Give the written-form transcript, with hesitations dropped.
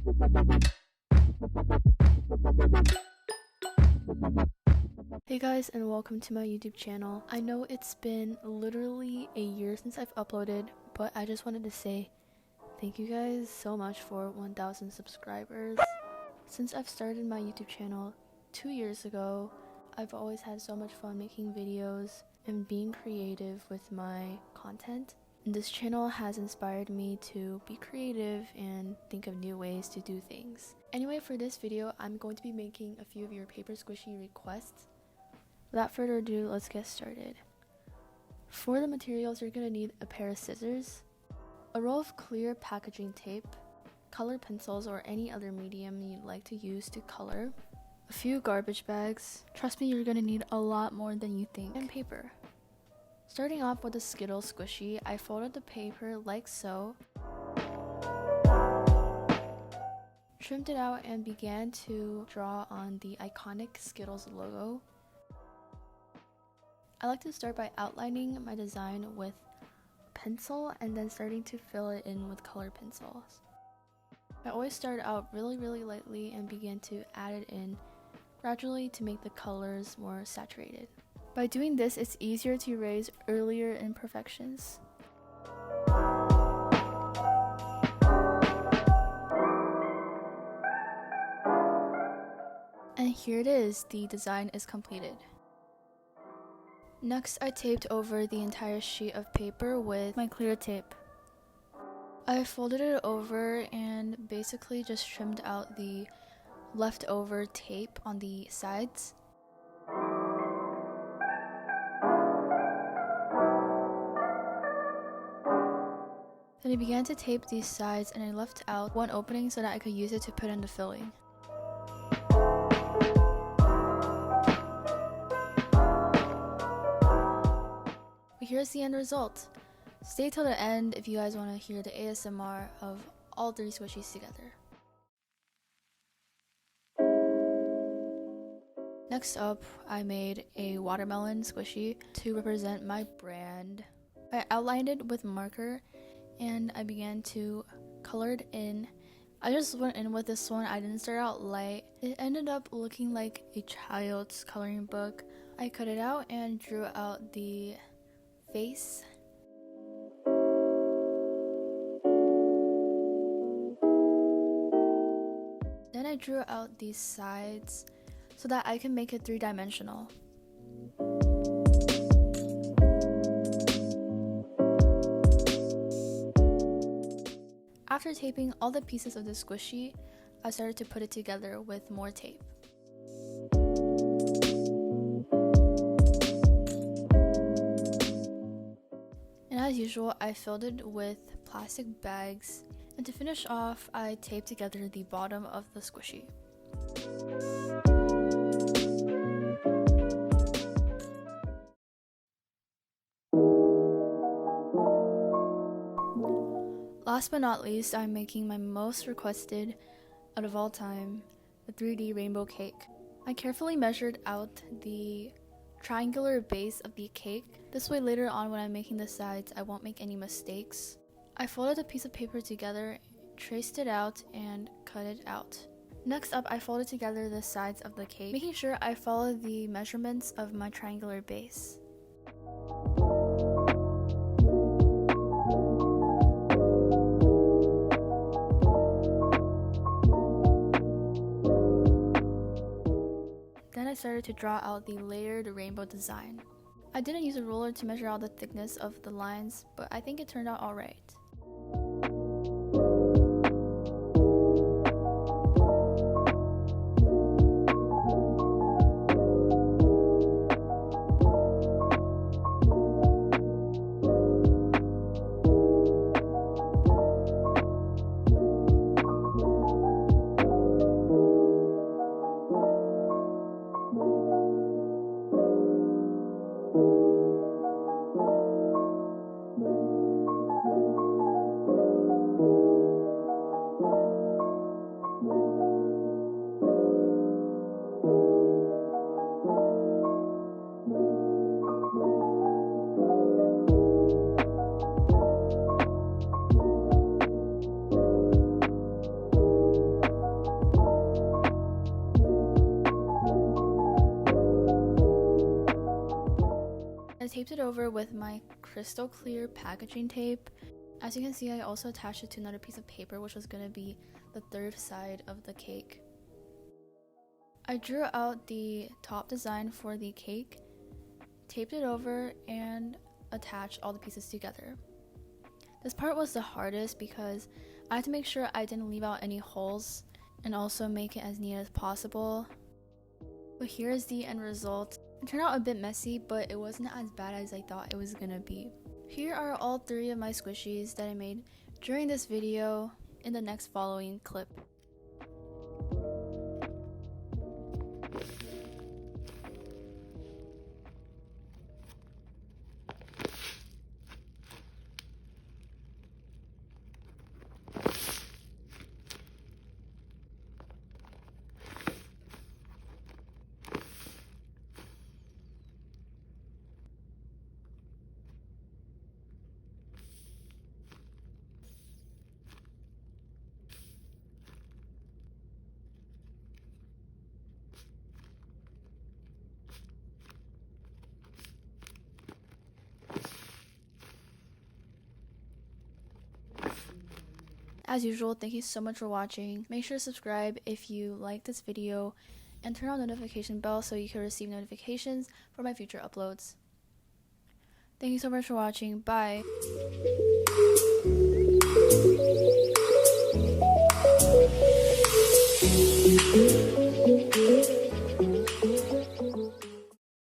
Hey guys, and welcome to my YouTube channel. I know it's been literally a year since I've uploaded, but I just wanted to say thank you guys so much for 1,000 subscribers. Since I've started my YouTube channel 2 years ago, I've always had so much fun making videos and being creative with my content. And this channel has inspired me to be creative and think of new ways to do things. Anyway, for this video, I'm going to be making a few of your paper squishy requests. Without further ado, let's get started. For the materials, you're going to need a pair of scissors, a roll of clear packaging tape, colored pencils or any other medium you'd like to use to color, a few garbage bags, trust me you're going to need a lot more than you think, and paper. Starting off with the Skittles squishy, I folded the paper like so, trimmed it out and began to draw on the iconic Skittles logo. I like to start by outlining my design with a pencil and then starting to fill it in with colored pencils. I always start out really lightly and begin to add it in gradually to make the colors more saturated. By doing this, it's easier to erase earlier imperfections. And here it is, the design is completed. Next, I taped over the entire sheet of paper with my clear tape. I folded it over and basically just trimmed out the leftover tape on the sides. Then I began to tape these sides and I left out one opening so that I could use it to put in the filling. But here's the end result. Stay till the end if you guys want to hear the ASMR of all 3 squishies together. Next up, I made a watermelon squishy to represent my brand. I outlined it with marker and I began to color it in. I just went in with this one. I didn't start out light. It ended up looking like a child's coloring book. I cut it out and drew out the face. Then I drew out these sides so that I can make it 3-dimensional. After taping all the pieces of the squishy, I started to put it together with more tape. And as usual, I filled it with plastic bags, and to finish off, I taped together the bottom of the squishy. Last but not least, I'm making my most requested out of all time, the 3D rainbow cake. I carefully measured out the triangular base of the cake. This way later on when I'm making the sides, I won't make any mistakes. I folded a piece of paper together, traced it out, and cut it out. Next up, I folded together the sides of the cake, making sure I follow the measurements of my triangular base. Then I started to draw out the layered rainbow design. I didn't use a ruler to measure out the thickness of the lines, but I think it turned out alright. taped it over with my crystal clear packaging tape. As you can see, I also attached it to another piece of paper, which was going to be the third side of the cake. I drew out the top design for the cake, taped it over, and attached all the pieces together. This part was the hardest because I had to make sure I didn't leave out any holes and also make it as neat as possible. But here's the end result. It turned out a bit messy, but it wasn't as bad as I thought it was gonna be. Here are all 3 of my squishies that I made during this video in the next following clip. As usual, thank you so much for watching. Make sure to subscribe if you like this video and turn on the notification bell so you can receive notifications for my future uploads. Thank you so much for watching. Bye.